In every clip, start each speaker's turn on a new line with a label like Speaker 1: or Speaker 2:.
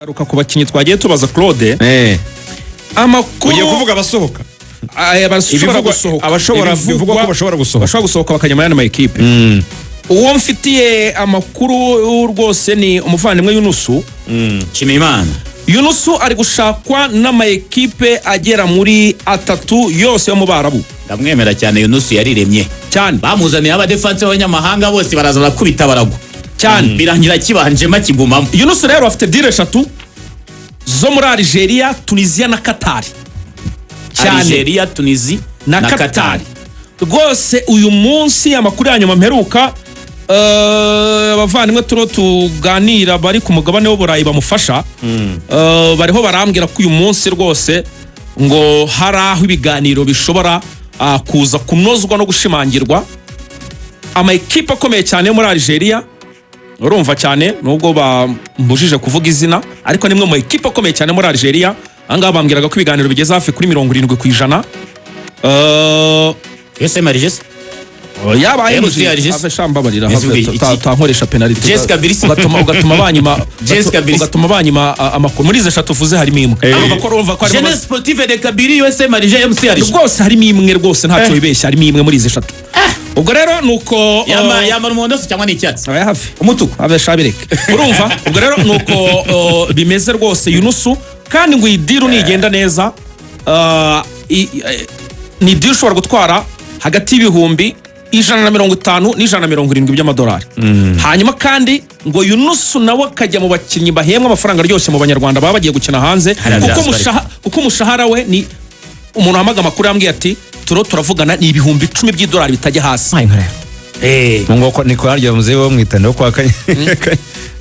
Speaker 1: Garuka ku bakinyi twagiye tubaza Claude. Amakuru
Speaker 2: ugiye kuvuga abasohoka.
Speaker 1: Abashobora
Speaker 2: bivugwa ko bashobora
Speaker 1: gusohoka bakanyama y'ama equipe. Uwo mfitiye amakuru rwose ni umuvandimwe Yunusu.
Speaker 3: Kimimana.
Speaker 1: Yunusu ari gushakwa n'ama equipe agera muri 3 yose yo mu Barabu.
Speaker 3: Ndamwemera cyane Yunusu yariremye.
Speaker 1: Cyane.
Speaker 3: Bamuzaniye aba defense b'abanyamahanga bose baraza bakubita baragu. Cyane birangira kibanje makigumamo.
Speaker 1: Yunusu rero afite deal 3 zo muri Algeria, Tunisia na Qatar.
Speaker 3: Algeria, Tunisia
Speaker 1: na Qatar. Rwose uyu munsi amakuru yanyuma mperuka abavandimwe turo tuganira bari ku mugabane w'Uburayi bamufasha bariho barambwira ko uyu munsi rwose ngo haraho ibiganiro bishobora kuza kunozwa no gushimangirwa. Ama equipe akomeye cyane muri Algeria urumva cyane nubwo bambujije kuvuga izina ariko nimwe mu equipe akomeye cyane muri Algeria anga bambwiraga ko ibiganiro bigeze hafi kuri 70%.
Speaker 3: Ese Marijes
Speaker 1: yabaye afashambabarira tankoresha penalty
Speaker 3: Jessica Birisi
Speaker 1: ugatuma banyima amakuru muri ze shatu vuze harimo imwe
Speaker 3: urumva ko ari Jeunesse Sportive de Kabiri ese Marije MC Arije
Speaker 1: rwose harimo imwe rwose ntacyo bibeshya harimo imwe muri ze shatu. Ubwo rero nuko
Speaker 3: yama umuhondo cyangwa ni icyatsi
Speaker 1: hafi
Speaker 3: umutuku
Speaker 1: abeshabireke urumva. Ubwo rero nuko bimeze rwose Yunusu kandi ngo idiru nigenda neza ni deal ushobora gutwara hagati y'ibihumbi 150 n'170 by'amadolari. Hanyuma kandi ngo Yunusu nawe akajya mu bakinnyi bahembwa amafaranga ryose mu banyarwanda baba bagiye gukina hanze kuko umushahara we ni umuntu hamaga makuru yambwiye ati turavugana ni ibihumbi 10 by'idolari bitajya hasi.
Speaker 2: Ngo niko harya muze bo mwitanda kwa kanye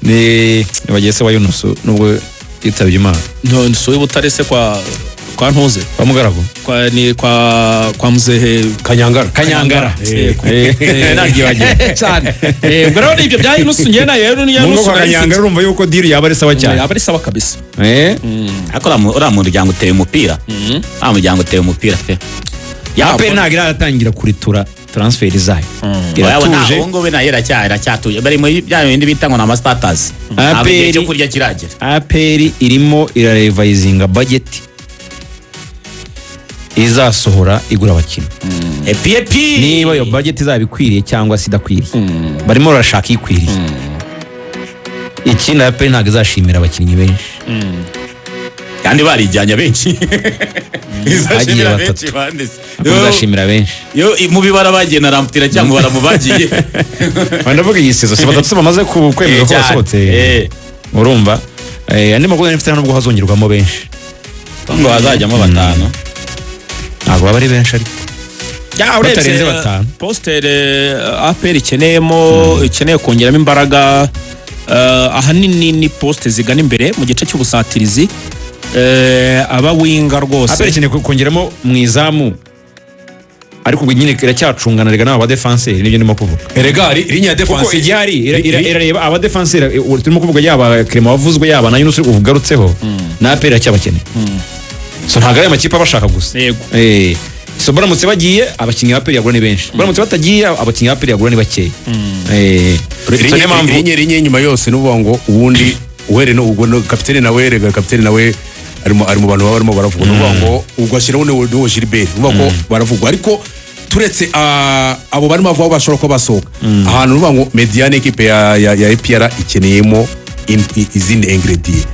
Speaker 2: ni bagese wa Yunusu nubwo yitabye Imana.
Speaker 1: No nsoye butarese kwa ntuze
Speaker 2: kwa mugarago
Speaker 1: kwa muzehe
Speaker 2: Kanyangara
Speaker 1: nagiye wagiye cyane. Ubwo rero ibyo bya Yunusu ngena rero ni
Speaker 2: Yunusu Kanyangara urumva yuko deal yaba ari sawa cyane
Speaker 1: yaba ari sawa kabisa.
Speaker 3: Akora mu ryango uteye umupira muryango uteye umupira pe
Speaker 2: yape ntagira aratangira kuritura transfer zayo
Speaker 3: iratuje ngo we nayera cyatuye bari mu bya bindi bitangwa na status abe cyo kurya kiragera.
Speaker 2: APR irimo irarevisinga budget izasohora igura abakinnyi niba yo budget izabikwiriye cyangwa sidakwiriye barimo barashaka ikwiriye. Iki na APR ntago izashimira abakinnyi benshi
Speaker 3: kandi barijyanya benshi
Speaker 2: izashimira benshi bandese izashimira benshi
Speaker 3: yo mu bibara bagiye na ramputira cyangwa baramubagiye
Speaker 2: bandavuga iyi season sibatatu bamaze kwemeza ko basohotse urumva andi maguru n'ifite nubwo hazongerwamo benshi
Speaker 3: ngo hazajyamo 5
Speaker 2: ntabwo baba ari benshi ariko
Speaker 1: batarenze 5 poster APR ikeneye kongeramo imbaraga ahanini ni poste zigana imbere mu gice cy'ubusatirizi aba winga rwose
Speaker 2: APR ikeneye kongeramo mwizamu ariko ngo nyine iracyacungana rega n'aba defenseur nibyo ndimo kuvuga
Speaker 1: erega linya defense
Speaker 2: igihari irareba aba defenseur turimo kuvuga yaba Clement wavuzwe yaba na Yunusu uvugarutseho na APR iracyabakeneye so ntago ari amakipe abashaka gusa so baramutse bagiye abakinnyi ba APR yagura ni benshi baramutse batagiye abakinnyi ba APR yagura ni bakeya
Speaker 4: rinye nyuma yose nuvuga ngo ubundi uhere no ubwo kapiteni nawe rega kapiteni nawe ari mu bantu barimo baravuga nuvuga ngo ugashiraho no Gilbert nuvuga ko baravuga ariko turetse abo barimo bavuga bashobora ko basohoka ahantu nuvuga ngo mediane equipe ya APR ikeneyemo izindi ingredient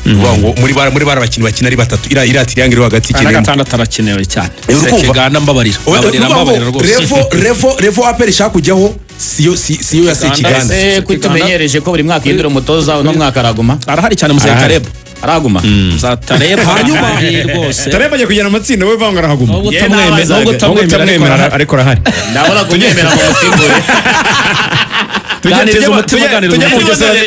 Speaker 4: nuvuga ngo muri barabakinyi bakina ari 3 ira triangle hagati
Speaker 1: ikeneyemo gatandatu arakenewe cyane sekiganda mbabarira
Speaker 4: revo APR ishaka kujyaho siyo ya Sekiganda
Speaker 3: kwitumenyereje ko buri mwaka indura umutoza no mwaka araguma
Speaker 1: arahari cyane muze Tareb
Speaker 3: araguma
Speaker 1: za Tareb hanyuma rwose
Speaker 2: Tareb agiye kujyana amatsinda we vanga arahaguma
Speaker 1: nubwo tamwemera
Speaker 2: ariko arahari
Speaker 3: ndabona kunyemera mu musimbure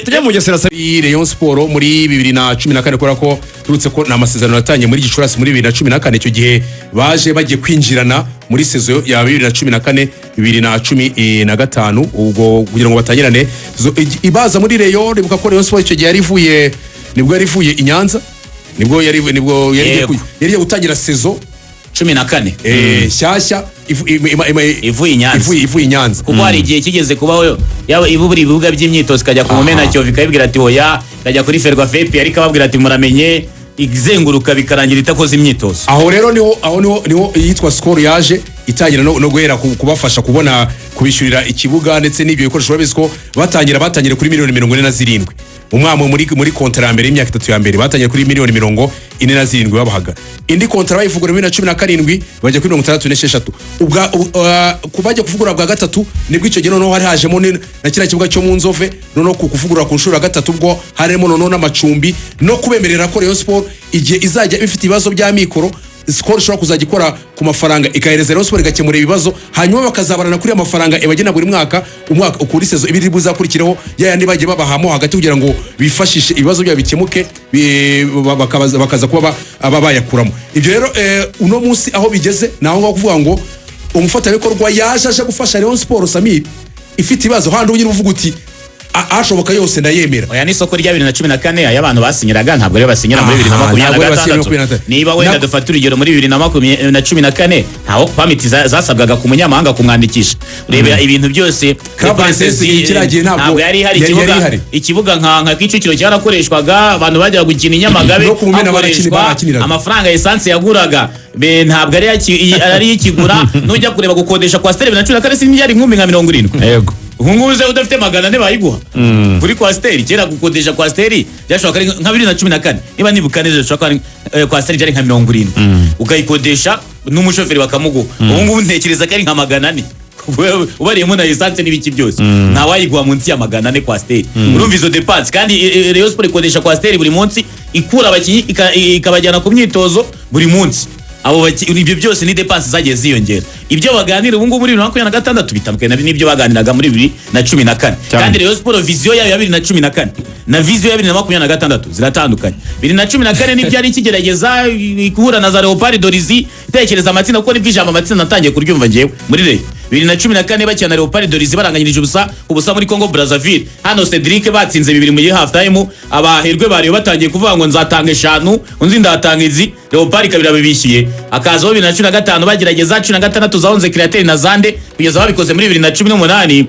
Speaker 2: tujya mu Gesera
Speaker 4: Rayon Sport muri 2014 kora ko turutse ko namasezerano yatangiye muri Gicurasi muri 2014 icyo gihe baje bagiye kwinjirana muri saison ya 2014 2015 ubwo kugira ngo batangirane ibaza muri Rayon ribuka ko Rayon Sport icyo gihe yari ivuye i Nyanza nibwo yari gutangira saison
Speaker 3: 14
Speaker 4: shyashya
Speaker 3: ivuye i Nyanza.
Speaker 4: ivuye i Nyanza
Speaker 3: kuko hari igihe kigeze kubaho yaba ibubura ibibuga by'imyitozo ikajya ku Mumena Kiyovu ikabibwira ati oya ikajya kuri Ferwafa ariko ababwira ati muramenye izenguruka bikarangira itakoze imyitozo.
Speaker 4: aho rero niho yitwa Skol yaje itangira no guhera kubafasha kubona kubishyurira ikibuga ndetse n'ibyo bikoresho babizi ko batangira kuri miliyoni 47 umwamo muri kontra ya mbere y'imyaka 3 ya mbere batangiye kuri miliyoni 47 babahaga indi kontra bayivugura 2017 bajya kuri 66 ubwa kubajya kuvugura bwa gatatu nibwo icyo gihe no hari hajemo na kira kibuga cyo mu Nzove no kuvugura ku nshuro gatatu ubwo harimo no n'amacumbi no kubemerera ko Rayon Sport igihe izajya ifite ibibazo bya mikoro Skol ishobora kuzajya ikora ku mafaranga ikahereza Rayon Sport igakemura ibibazo hanyuma bakazabarana kuri amafaranga ibagena buri mwaka ukuri sezo ibiri buzakurikiraho yandi bagiye babahamo hagati kugira ngo bifashishe ibibazo byabo bikemuke bakaza kuba bayakuramo ibyo rero uno munsi aho bigeze naho ngo kuvuga ngo umufatanyabikorwa yaje gufasha Rayon Sport Samir ifite ibibazo handi unyine uvuga uti ashoboka yose ndayemera.
Speaker 3: Oya n'isoko rya 2014 ay'abantu basinyiraga ntabwo rero basinyira muri 2026 niba wenda dufata urugero muri 2014 ntaho pamiti zasabwaga ku munyamahanga kumwandikisha urebera ibintu byose ntabwo yari hari ikibuga nka Kicukiro cyarakoreshwaga abantu bajya gukina Inyamagabe hakoreshwa amafaranga essence yaguraga ntabwo ari ikigura nujya kureba gukodesha kwa Stella 2014 sinjyari nkumi nka 70
Speaker 2: yego
Speaker 3: Hunguze udafite magana ne bayiguha kuri Kwasteri kera gukodesha Kwasteri byashoboka nka 2014 niba nibuka neza byashoboka Kwasteri cyari nka 70 ukayikodesha n'umushoferi bakamuguha ubu ngubu ntekereza ko ari nka magana ne ubariyemo na essence n'ibiki byose nta wayiguha munsi ya magana ne Kwasteri urumva izo dépenses kandi Rayon Sport ikodesha Kwasteri buri munsi ikura abakinyi ikabajyana ku myitozo buri munsi abo ibyo byose ni dépenses zagiye ziyongera ibyo baganira ubu ngubu muri 2026 bitandukanye n'ibyo baganiraga muri 2014 kandi Rayon Sport vision yayo ya 2014 na vision ya 2026 ziratandukanye 2014 nibyo ari kigerageza kuhura na za Leopard Dorizi itekereza amatsinda kuko nibyo ijambo amatsinda natangiye kuryumva ngewe muri Rayon 2014 bakina Leopard Dorizi baranganyirije ubusa muri Congo Brazzaville hano Cedric batsinze 2 mu half time abaherwe bari batangiye kuvuga ngo nzatanga 5 unzi ndatanga izi Leopard kabira babishyuye akazo 2015 bagerageza 16 zahonze Createur na Zande kugeza babikoze muri 2018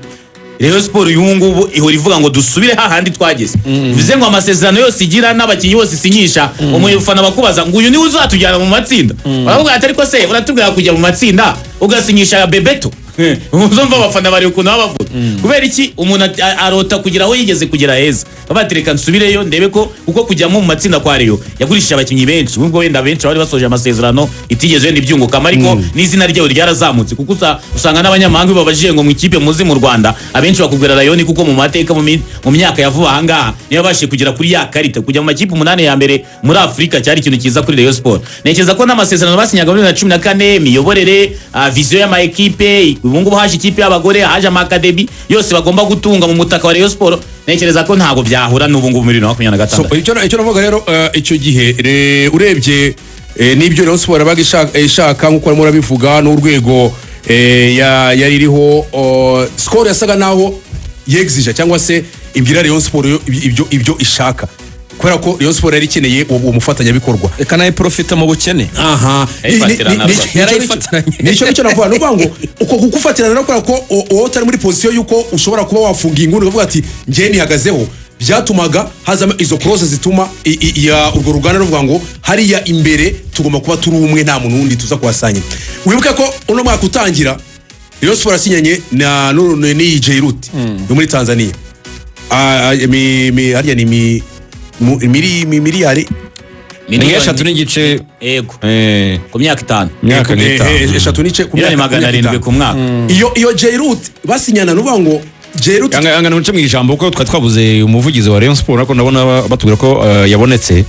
Speaker 3: Rayon Sport yungubu ihora ivuga ngo dusubire hahandi twageze bivuze ngo amasezerano yose igira n'abakinyi bose sinyisha umufana bakubaza ngo uyu ni uzatujyana mu matsinda baravuga atari ko se uratubwira kujya mu matsinda ugasinyisha Bebeto uzumva abafana bari ukuntu bavuga kubera iki umuntu arota kugira aho yigeze kugera heza babatereka nsubireyo ndebe ko uko kujya mu matsinda kwa Rayon yagurishije abakinyi benshi ubwo wenda benshi bari basoje amasezerano itigeze wenda ibyunguka ariko n'izina ryayo ryarazamutse kuko usanga n'abanyamahanga babajije ngo mu ikipe muzi mu Rwanda abenshi bakubwira Rayon kuko mu mateka mu myaka yavuba ahangaha niyo bashiye kugera kuri ya karita kujya mu makipe 8 ya mbere muri Afrika cyari ikintu kiza kuri Rayon Sport nekeza ko n'amasezerano basinyaga muri 2014 miyoborere vision y'ama equipe ubu ngubu haje ikipe y'abagore haje amakademi yose bagomba gutunga mu mutaka wa Rayon Sport nekereza ko ntago byahura n'ubu ngubu muri 2026
Speaker 4: so icyo navuga rero icyo gihe urebye n'ibyo Rayon Sport bagishaka nkuko arimo rabivuga n'urwego yari iriho Skol yasaga naho yexija cyangwa se ibwira Rayon Sport ibyo ishaka kubera ko Rayon Sport yari ikeneye uwo mufatanyabikorwa
Speaker 1: reka nayo profita mu bukene
Speaker 4: nicyo navuga no ngo uko kugufatirana no kubera ko wowe utari muri position yuko ushobora kuba wafunga inguni uvuga ati ngiye nihagazeho byatumaga hazamo izo clause zituma urwo ruganda ruvuga ngo hariya imbere tugomba kuba turi umwe nta muntu wundi tuza kuhasanya wibuke ko uno mwaka utangira Rayon Sport asinyanye na J Root yo muri Tanzania hariya ni miliyari
Speaker 2: ni 3 n'igice
Speaker 3: yego ku myaka 5
Speaker 4: 3 n'igice ku myaka
Speaker 3: 700 ku mwaka
Speaker 4: iyo J Root basinyana nuvuga ngo J Root
Speaker 2: angana mu ijambo ko twavuze umuvugizi wa Rayon Sport ariko ndabona batubwira ko yabonetse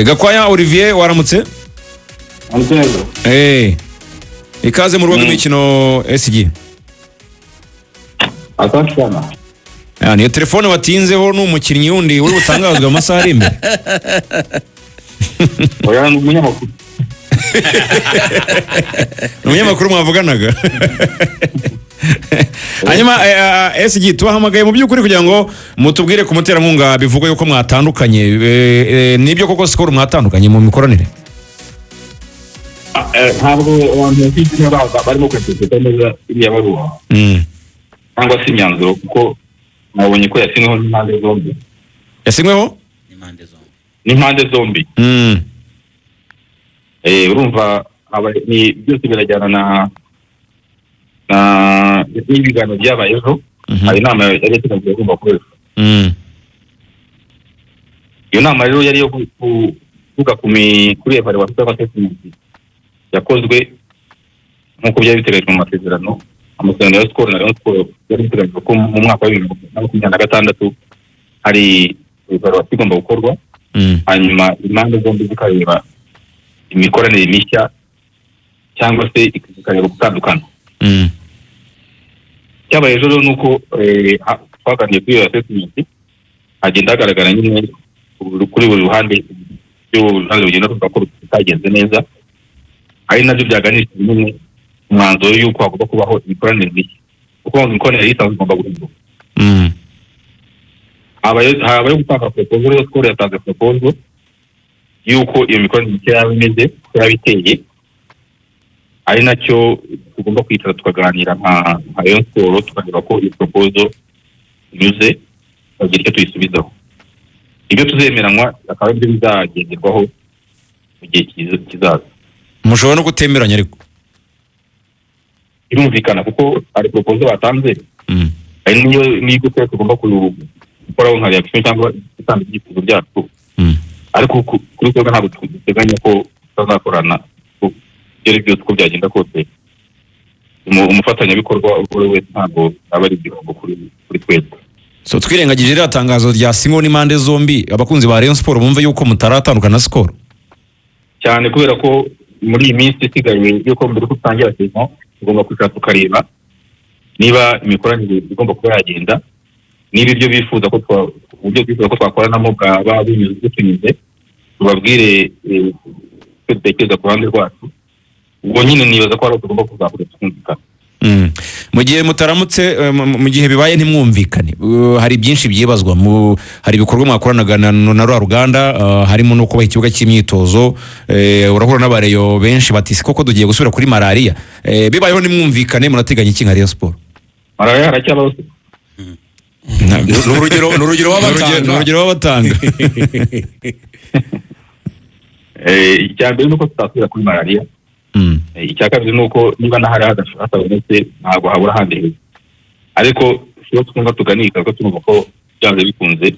Speaker 2: Gakwaya Olivier waramutse ikaze mu rugo rw'imikino SG
Speaker 5: Atashana
Speaker 2: niyo telefone watinzeho n'umukinnyi wundi uri butangazwe amasaha ari imbere
Speaker 5: oya n'umunyamakuru
Speaker 2: umunyamakuru mwavuganaga hanyuma SG tubahamagaye mu by'ukuri kugira ngo mutubwire ku muterankunga bivugwa yuko mwatandukanye nibyo koko Skol mwatandukanye mu mikoranire
Speaker 5: ntabwo abantu bafite niba barimo kweteseka neza iriya baruwa cyangwa se imyanzuro kuko nabonye ko yasinyweho n'impande zombi.
Speaker 2: Yasinyweho
Speaker 5: n'impande zombi. Urumva ni byose birajyana na n'ibiganiro byabaye ejo. Hari inama yari yateganyijwe igomba kuba. Iyo nama rero yari yo kuvuga kuri evaluation y'abatekinisi yakozwe nk'uko byari biteganyijwe mu masezerano. Amasezerano ya Skol na Rayon Sport yari biteganyijwe ko mu mwaka wa 2026 hari evaluation igomba gukorwa. Hanyuma impande zombi zikareba imikoranire mishya cyangwa se zikareba gutandukana. Cyabaye ejo rero nuko twaganiriye kuri iyo assessment agenda agaragara nyine kuri buri ruhande by'uruhande rugenda ruvuga ko rutagenze neza, ari nabyo byaganishije nyine umwanzuro y'uko hagomba kubaho imikoranire mishya kuko imikoranire yisanzwe igomba guhinduka. habaye gutanga proposal yo Skol yatanze proposal y'uko iyo mikoranire mishya yaba imeze ko yaba iteye, ari nacyo tugomba kwicara tukaganira nka Rayon Sport tukareba ko iyo proposal inyuze bagira icyo tuyisubizaho. Ibyo tuzemeranywa akaba ibyo bizagenderwaho mu gihe kizaza.
Speaker 2: Mushobora no gutemeranya ariko
Speaker 5: irumvikana kuko ari proposal batanze. Ari niyo tugomba gukora nka reaction cyangwa gutanga ibyifuzo byacu. Ariko kuri twebwe ntabwo duteganya ko tuzakorana byari byose uko byagenda kose. Umufatanyabikorwa uri wese ntabwo aba ari igihombo kuri twebwe.
Speaker 2: So twirengagije rero atangazo rya Singo n'impande zombi, abakunzi ba Rayon Sport bumve yuko mutaratandukana na Skol
Speaker 5: cyane kubera ko muri iyi minsi isigaye yuko mbere ko utangira saison tugomba kwicara tukareba niba imikoranire igomba kuba yagenda, niba ibyo bifuza ko twakoranamo bwaba binyuze tubabwire dutekereza ku ruhande rwacu. Ubwo nyine nibaza ko ari tugomba kuzakora twumvikana.
Speaker 2: Mu gihe mutaramutse mu gihe bibaye ntimwumvikane, hari byinshi byibazwa, hari ibikorwa mwakoranaga na Ruganda, harimo no kuba ikibuga cy'imyitozo, urahura n'abareyo benshi batisi koko dugiye gusubira kuri malaria. Bibayeho ntimwumvikane murateganya iki nka Rayon Sport?
Speaker 5: Malaria haracyabaho.
Speaker 2: N'urugero w'abatanga.
Speaker 5: Icyambere nuko tutasubira kuri malaria. Icya kabiri nuko niba nahari hatabonetse ntabwo habura handi heza, ariko iyo twumva tuganisha ko twumva ko byanze bikunze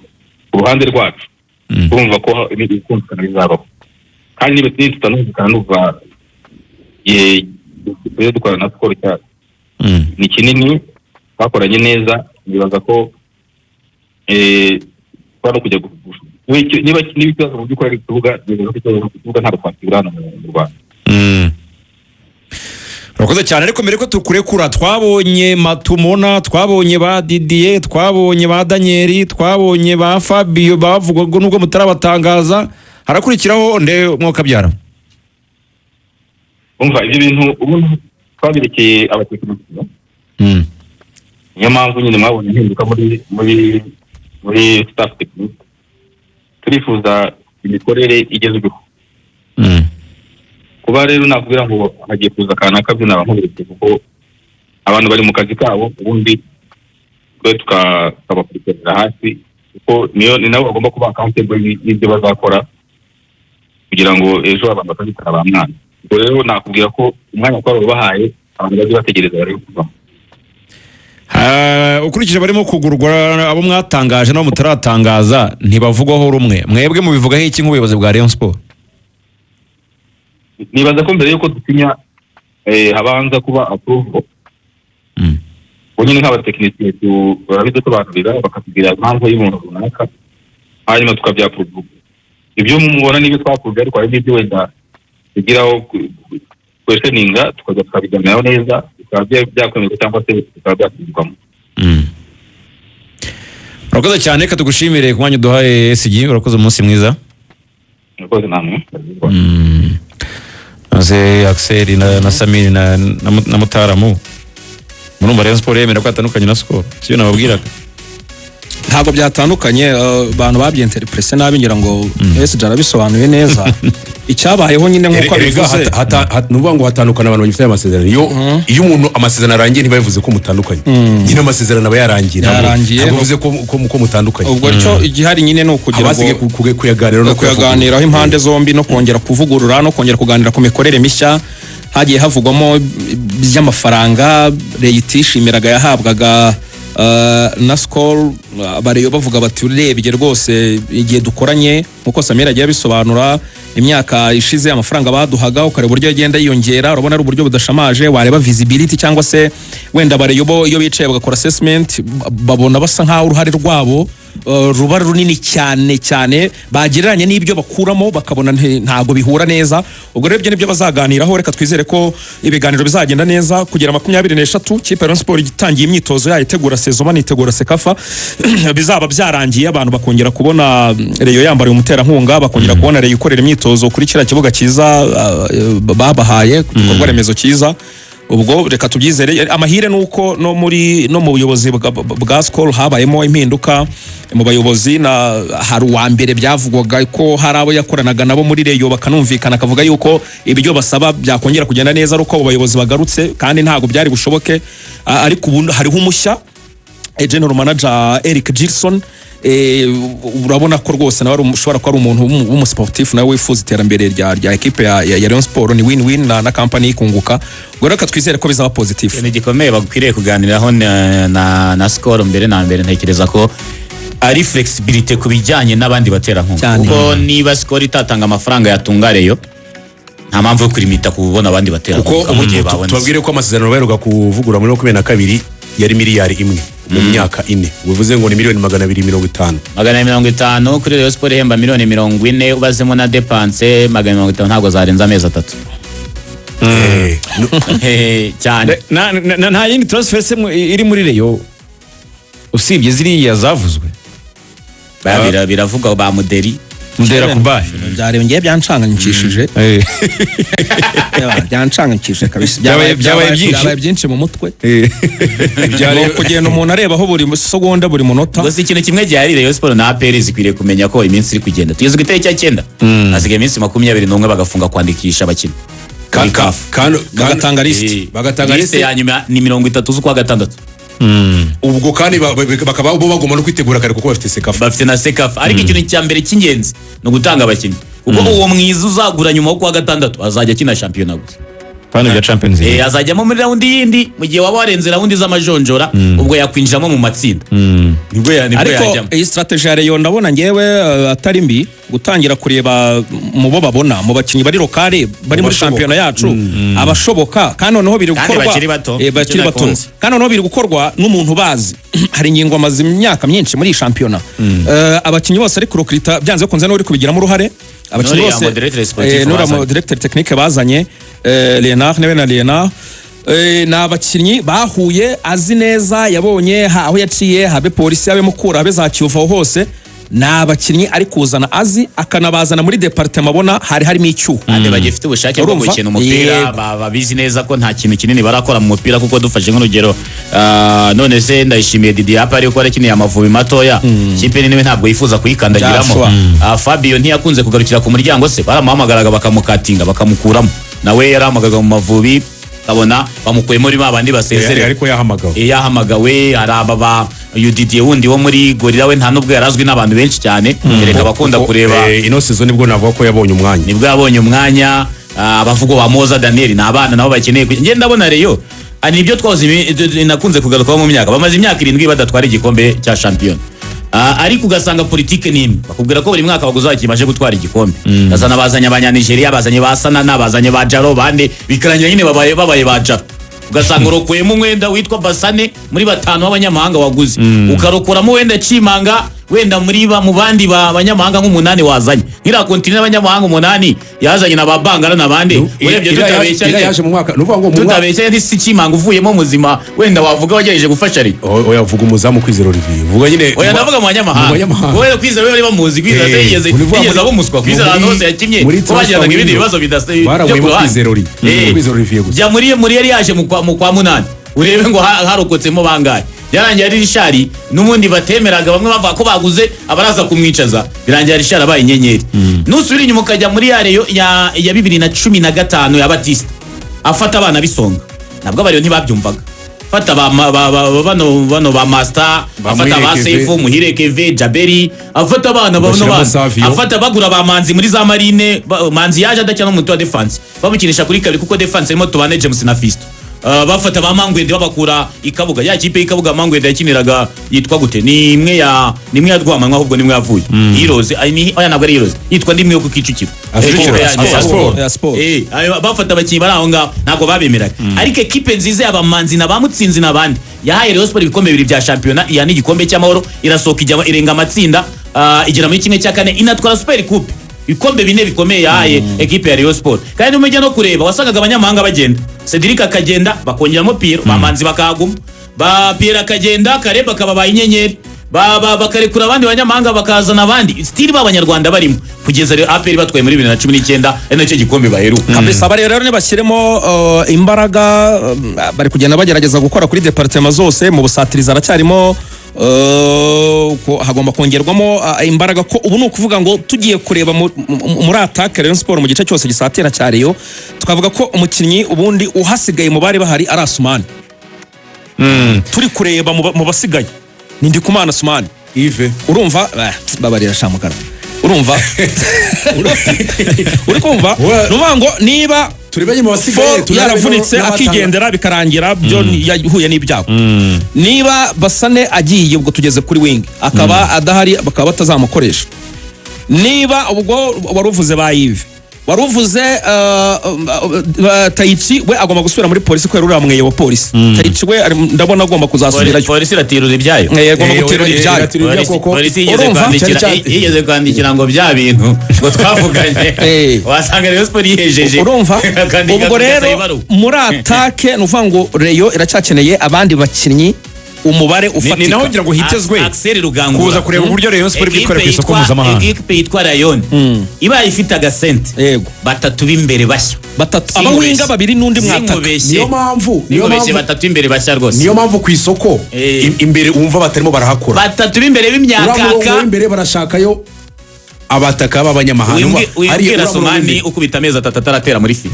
Speaker 5: ku ruhande rwacu twumva ko ibikumvikana bizabaho, kandi niba tutanumvikana n'uva iyo dukorana na Skol cyacu ni kinini twakoranye neza. Nibaza ko twari kujya niba ikibazo mu by'ukuri ari ikibuga ntabwo twakibura hano mu Rwanda.
Speaker 2: Urakoze cyane, ariko mbere ko tukurekura twabonye Matumona, twabonye ba Didier, twabonye ba Daniel, twabonye ba Fabio bavuga ngo nubwo mutarabatangaza harakurikiraho nde mwaka byara.
Speaker 5: Umva ibyo bintu ubu twabirekeye abatekinisi. Niyo mpamvu nyine mwabonye impinduka muri staff technique. Turifuza imikorere igezweho. Kuba rero nakubwira ngo hagiye kuza kana kabyina abankurikije kuko abantu bari mu kazi kabo, ubundi twe tukabakurikirana hasi kuko ni nabo bagomba kuba accountable n'ibyo bazakora kugira ngo ejo abantu batazitara ba mwana. Ubwo rero nakubwira ko umwanya kwa bahaye abantu baje bategereza bari kuva.
Speaker 2: Ukurikije barimo kugurwa abo mwatangaje no mutaratangaza ntibavugwaho rumwe, mwebwe mubivugaho iki nk'ubuyobozi bwa Rayon Sport?
Speaker 5: Nibaza ko mbere yuko dusinya habanza kuba approval. Nyine nk'abatekinisiye barabidusobanurira bakatubwira impamvu y'umuntu runaka, hanyuma tukabyaprove. Ibyo mubona n'ibyo twakuze ariko hari n'ibyo wenda bigiraho questioninga tukaza tukabiganiraho neza bikaba byakwemezwa cyangwa se bikaba byasubirwamo.
Speaker 2: Urakoze cyane, reka tugushimire ku mwanya uduhaye SG. Urakoze, umunsi mwiza.
Speaker 5: Urakoze namwe.
Speaker 2: Aze Axel na Samir na Mutaramu murumva Rayon Sport yemera ko atandukanye na Skol, sibyo nababwiraga?
Speaker 1: Ntabwo byatandukanye, abantu babyenterprese nabi ngira ngo SG arabisobanuye neza. icyabayeho nyine nk'uko abivuze
Speaker 4: nuvuga ngo hatandukana abantu bagifite amasezerano iyo umuntu amasezerano arangiye ntibavuze ko mutandukanye nyine amasezerano aba yarangiye ntabwo bivuze ko mutandukanye
Speaker 1: ubwo cyo igihari nyine ni ukugira
Speaker 4: ngo
Speaker 1: kuyaganiraho impande zombi no kongera kuvugurura no kongera kuganira ku mikorere mishya hagiye havugwamo by'amafaranga leta itishimiraga yahabwaga na Skol bariyo bavuga bati urebye rwose igihe dukoranye nkuko Samir agiye bisobanura imyaka ishize amafaranga baduhaga ukareba uburyo agenda yiyongera urabona ari uburyo budashamaje wareba visibility cyangwa se wenda bariyo iyo bicaye bagakora assessment babona basa nkaho uruhare rwabo ruba runini cyane bagereranye n'ibyo bakuramo bakabona ntago bihura neza ubwo rero nibyo bazaganiraho reka twizere ko ibiganiro bizagenda neza kugera 23 kipe Rayon Sport igitangiye imyitozo yayitegura saison banitegura Sekafa bizaba byarangiye abantu bakongera kubona Reyo yambara umutera nkunga bakongera kubona Reyo ikorera imyitozo kuri kira kibuga cyiza babahaye kugikorwa remezo cyiza ubwo reka tubyizere amahire nuko no mu buyobozi bwa Skol habayemo impinduka mu bayobozi na hari uwa mbere byavugwaga ko hari abo yakoranaga nabo muri Reyo bakanumvikana akavuga yuko ibyo basaba byakongera kugenda neza ari uko abo bayobozi bagarutse kandi ntago byari bushoboke ariko ubu hariho umushya General Manager Eric Gilson urabona ko rwose nawe ushobora ko ari umuntu w'umusportif nawe wifuza iterambere rya equipe ya Rayon Sport ni win-win na company ikunguka ubwo reka twizere ko bizaba positif
Speaker 3: ni gikomeye bakwiriye kuganiraho na Skol mbere na mbere ntekereza ko ari flexibility kubijyanye n'abandi batera nkunga kuko niba Skol itatanga amafaranga yatungareyo nta mpamvu yo kurimita kubona abandi batera nkunga mu gihe babonetse
Speaker 4: tubabwire ko amasezerano baheruka kuvugura muri 22 yari miliyari imwe mu myaka 4 bivuze ngo ni miliyoni 250
Speaker 3: 250 kuri Rayon Sport ihemba miliyoni 40 ubazemo na dépense 250 ntabwo zarenza amezi 3 cyane
Speaker 2: nta yindi transfer iri muri Reyo usibye ziriya zavuzwe
Speaker 3: biravuga ba Mudera
Speaker 2: kubaye
Speaker 1: byarengeye byancanganyikishije byancanganyikishije kabisa byabaye byinshi mu mutwe byari kugenda umuntu areba aho buri segonda buri munota
Speaker 3: gusa ikintu kimwe gihari Rayon Sport na APR zikwiriye kumenya ko iminsi iri kugenda tugeze ku itariki ya 9 hasigaye iminsi 21 bagafunga kwandikisha abakinnyi
Speaker 1: bagatanga liste
Speaker 3: ya nyuma ni 30 z'ukwa gatandatu
Speaker 4: ubwo kandi bakaba bagomba no kwitegura kare kuko bafite Sekafa
Speaker 3: ariko ikintu cya mbere cy'ingenzi no gutanga abakinnyi ubwo uwo mwiza uzagura nyuma yo kwa gatandatu azajya kina shampiyona gusa
Speaker 2: Pano ya Champions League
Speaker 3: azajyamo muri round yindi mu gihe waba warenze round z'amajonjora ubwo yakwinjiramo mu matsinda nibwo yajyamo
Speaker 1: ariko iyi strategy ya Rayon ndabona ngewe atari mbi gutangira kureba mu bo babona mu bakinnyi bari lokale bari muri shampiyona yacu abashoboka kandi noneho biri gukorwa
Speaker 3: bakiri bato
Speaker 1: kandi noneho biri gukorwa n'umuntu bazi hari ingingo amaze imyaka myinshi muri shampiyona abakinnyi bose ari kurokrita byanze kunze no uri kubigiramo uruhare abakinnyi bose nura mo directeur technique bazanye Leonard na Leonard ni abakinnyi bahuye azi neza yabonye aho yaciye habe polisi yabe mukura habe za Kiyovu hose ni abakinnyi ari kuzana azi akanabazana muri departement abona hari harimo icyuho
Speaker 3: ande bagifite ubushake bwo gukina umupira babizi neza ko nta kintu kinini barakora mu mupira kuko dufashe nk'urugero none se ndayishimiye Didi hapa ariko arakiniye Amavubi matoya kipe nini ntabwo yifuza kuyikandagiramo Fabio ntiyakunze kugarukira ku muryango se baramuhamagaraga bakamukatinga bakamukuramo nawe yaramagaga mu Mavubi kabona bamukuye muri babandi basezerera
Speaker 4: ariko
Speaker 3: yahamagawe araba UDD wundi wo muri Gorilla we nta nubwo yarazwi n'abantu benshi cyane ereka bakunda kureba
Speaker 4: ino season nibwo navuga ko yabonye
Speaker 3: umwanya abavugo ba Moza Daniel n'abana nabo bakeneye nge ndabona Reyo ani ibyo twazi nakunze kugaruka mu myaka bamaze imyaka 7 badatwara igikombe cya champion ariko ugasanga politike nini bakubwira ko buri mwaka baguzaki baje gutwara igikombe bazana bazanye abanyanigeria bazanye basana nabazanye ba Jaro bande bikaranya nyine babaye ba Jaro ugasanga urokuyemo umwenda witwa Basane muri batanu b'abanyamahanga waguze ukarokoramo wenda Chimanga wenda muri mu bandi b'abanyamahanga nk'umunani wazanye ngira kontinent y'abanyamahanga umunani yazanye na babangara nabandi urebye tutabeshya
Speaker 4: yaje mu mwaka nuvuga ngo
Speaker 3: tutabeshya ndi si Chimanga uvuyemo muzima wenda wavuga wagejeje gufasha ari
Speaker 4: oya vuga umuzamu Kwizera Olivier vuga nyine
Speaker 3: oya ndavuga mu banyamahanga oya Kwizera bari bamuzi Kwizera yigeze abo muswa Kwizera hose yakimye ko bagiraga ibindi bibazo bidaseye
Speaker 4: Kwizera Olivier gusa
Speaker 3: jya muri yari yaje mu kwa munani urebe ngo harokotsemo bangaye byarangiye ari Rishari n'ubundi batemeraga bamwe bavuga ko baguze abaraza kumwicaza birangiye Rishari abaye inyenyeri nusubira inyuma ukajya muri ya Rayon ya 2015 ya Batista afata abana bisonga nabwo abariyo ntibabyumvaga fata bano ba Master afata ba Seifu Muhire Keve Jaberi afata abana afata bagura ba Manzi muri za Marine Manzi yaje adakina no muto wa defense bamukinisha kuri kabiri kuko defense irimo tubane James na Fisto bafata ba Mangwende babakura ikabuga ya kipe ikabuga Mangwende yakiniraga yitwa gute ni imwe ya Rwamanywa ahubwo nimwe yavuye Heroes oya ntabwo ari Heroes yitwa ndimwe yo ku Kicukiro bafata abakinnyi bari aho ngaho ntabwo babemeraga ariko ekipe nziza y'abamanzi na bamutsinzi n'abandi yahaye Rayon Sport ibikombe bibiri bya shampiyona iya n'igikombe cy'amahoro irasohoka irenga amatsinda igera muri kimwe cya kane inatwara Super Coupe ibikombe bine bikomeye yahaye ekipe ya Rayon Sport kandi umujya no kureba wasangaga abanyamahanga bagenda Cedric akagenda bakongeramo Pierre bamanzi bakaguma ba Pierre akagenda Kareba akababaye inyenyeri bakarekura abandi banyamahanga bakazana abandi stili b'abanyarwanda barimo kugeza rero APR batwaye muri 2019 nacyo gikombe baheruka
Speaker 1: kabisa bari rero bashyiremo imbaraga bari kugenda bagerageza gukora kuri departement zose mu busatiriza aracyarimo hagomba kongerwamo imbaraga ko ubu nukuvuga ngo tugiye kureba muri attaque Rayon Sport mu gice cyose gisatira cya Rayon tukavuga ko umukinnyi ubundi uhasigaye mu bari bahari ari Asumani turi kureba mu basigaye ni Ndikumana Asumani
Speaker 4: Yves
Speaker 1: urumva babarira shamugara urumva uri kumva nuvuga ngo niba
Speaker 4: turebenye mu basigaye
Speaker 1: yaravunitse akigendera bikarangira byo yahuye n'ibyago niba Basane agiye ubwo tugeze kuri wing akaba adahari bakaba batazamukoresha niba ubwo waruvuze ba Yves waruvuze Taichi we agomba gusubira muri polisi ko yarura mweyo wa polisi Taichi we ndabona agomba kuzasubirayo
Speaker 3: polisi iratirura ibyayo
Speaker 1: agomba guterura ibyayo
Speaker 3: polisi yigeze kwandikira ngo bya bintu ngo twavuganye wasanga Rayon Sport yihejeje
Speaker 1: urumva ubwo rero muri attaque nuvuga ngo Rayon iracyakeneye abandi bakinnyi umubare ufatika
Speaker 2: ni naho ngira ngo hitezwe kuza kureba uburyo Rayon Sport bwikora ku isoko mpuzamahanga
Speaker 3: equipe yitwa Rayon iba ifite agasente
Speaker 1: yego
Speaker 3: batatu b'imbere bashya
Speaker 1: batatu abawinga babiri n'undi mwataka
Speaker 4: niyo mpamvu
Speaker 3: batatu imbere bashya rwose
Speaker 4: niyo mpamvu ku isoko imbere umva batarimo barahakora
Speaker 3: batatu b'imbere b'imyakaka
Speaker 4: imbere barashakayo abataka b'abanyamahanga
Speaker 3: ari Somani ukubita amezi 3 ataratera muri fi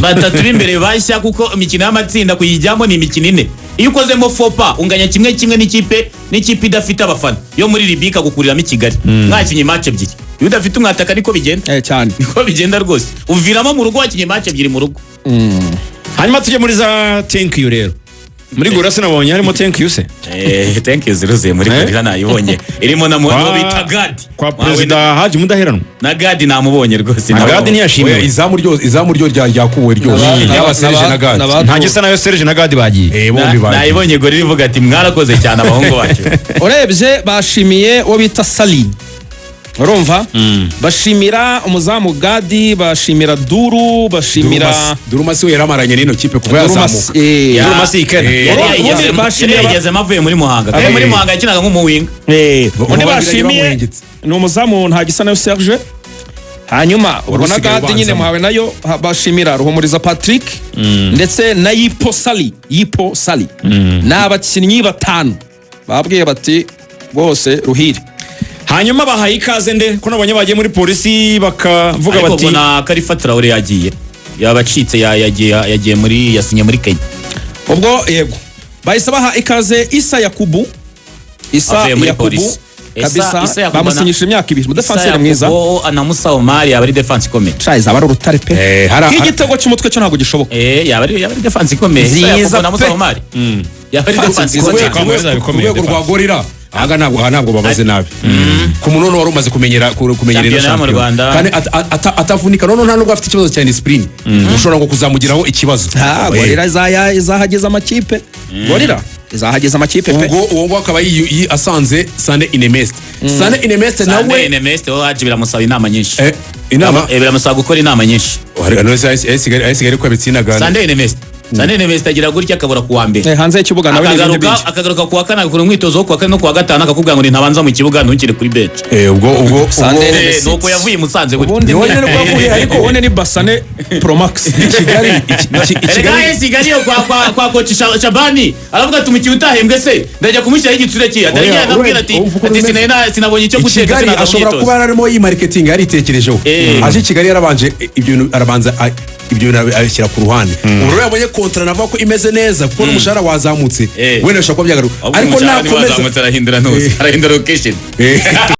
Speaker 3: batatu b'imbere bashya kuko imikino y'amatsinda kuyijyamo ni imikino ine iyo ukozemo fopa unganya kimwe n'ikipe idafite abafana yo muri Libika gukuriramo i Kigali mwakinye match ebyiri iyo udafite umwataka niko bigenda
Speaker 1: cyane
Speaker 3: niko bigenda rwose uviramo mu rugo wakinye match ebyiri mu rugo
Speaker 2: hanyuma tujye muri za thank you rero muri Gorasa nabonye harimo thank you se
Speaker 3: thank you ziruzuye muri Gorira nayibonye irimo na muntu bita Gadi
Speaker 2: kwa president Haji Mudaheranwa
Speaker 3: na Gadi namubonye rwose
Speaker 2: na Gadi ntiyashimiwe
Speaker 4: izamu ryo ryakuwe ryose yaba Serge na Gadi
Speaker 2: nta gisa nayo Serge na Gadi bagiye
Speaker 4: bombi bagiye
Speaker 3: nayibonye Gorira ivuga ati mwarakoze cyane abahungu bacu
Speaker 1: urebye bashimiye uwo bita Salim urumva bashimira umuzamu Gadi bashimira Duru bashimira
Speaker 4: Durumasi we yaramaranye n'ino kipe kuva yazamuka
Speaker 2: Durumasi ikene
Speaker 3: yageze mavuye muri Muhanga muri Muhanga yakinaga nk'umuwinga
Speaker 1: undi bashimiye ni umuzamu nta gisa nayo Serge hanyuma ubona Gadi nyine muhawe nayo bashimira Ruhumuriza Patrick ndetse na Yipo Sali n'abakinnyi batanu babwiye bati bose ruhire
Speaker 2: hanyuma bahaye ikaze nde ko nabonye bagiye muri polisi bakavuga bati
Speaker 3: ariko na Khalifa Traoré yagiye yabacitse yagiye muri yasinye muri Kenya
Speaker 1: ubwo yego bahise baha ikaze Isa Yakubu kabisa bamusinyisha imyaka 2 defenseur mwiza
Speaker 3: na Musa Omar yaba ari defense ikomeye
Speaker 1: Chaiza bari urutare pe igitego cy'umutwe cyo ntago gishoboka
Speaker 3: yaba ari defense ikomeye
Speaker 1: Isa
Speaker 3: na Musa Omar yaba ari defense ikomeye
Speaker 4: ku rwa Gorira aga ntabwo babaze nabi ku muntu wari umaze kumenyera ino
Speaker 3: shampiyona
Speaker 4: kandi atavunika none nta nubwo afite ikibazo cya discipline ushobora ngo kuzamugiraho ikibazo
Speaker 1: Gorira izahageza amakipe Gorira izahageza amakipe pe
Speaker 4: uwo ngo akaba asanze Sane Inemest nawe
Speaker 3: Inemest Haji biramusaba inama nyinshi
Speaker 4: inama
Speaker 3: biramusaba gukora inama nyinshi
Speaker 4: ayisigaye ko abitsinaga
Speaker 3: Sane Inemest Sandrine Messi agira gutya akabura kuwa mbere
Speaker 1: hanze y'ikibuga nawe n'ibindi byinshi
Speaker 3: akagaruka kuwa kane agakora umwitozo wo kuwa kane no kuwa gatanu akakubwira ngo ntabanza mu kibuga ntukire kuri bench
Speaker 4: ubwo
Speaker 1: Sandrine Messi.
Speaker 3: nuko yavuye i Musanze
Speaker 1: ubundi
Speaker 4: Niwe nyine rwavuye, ariko
Speaker 1: ubone ni Basane Pro Max
Speaker 4: Kigali
Speaker 3: Erega Kigali yo kwa coach Shabani aravuga ati umukino utahembwe se ndajya kumushyiraho igitsure cye atari yanabwira ati sinabonye icyo guteka
Speaker 4: Kigali
Speaker 3: sinaza
Speaker 4: ashobora
Speaker 3: umwitozo
Speaker 4: kuba arimo iyi marketing yaritekerejeho aje Kigali yarabanje ibyo bintu arabanza ibyo bintu abishyira ku ruhande ubu rero yabonye kontra navuga ko imeze neza kuko n'umushahara wazamutse wenda bishobora kuba byagaruka
Speaker 3: ariko nakomeza arahindura location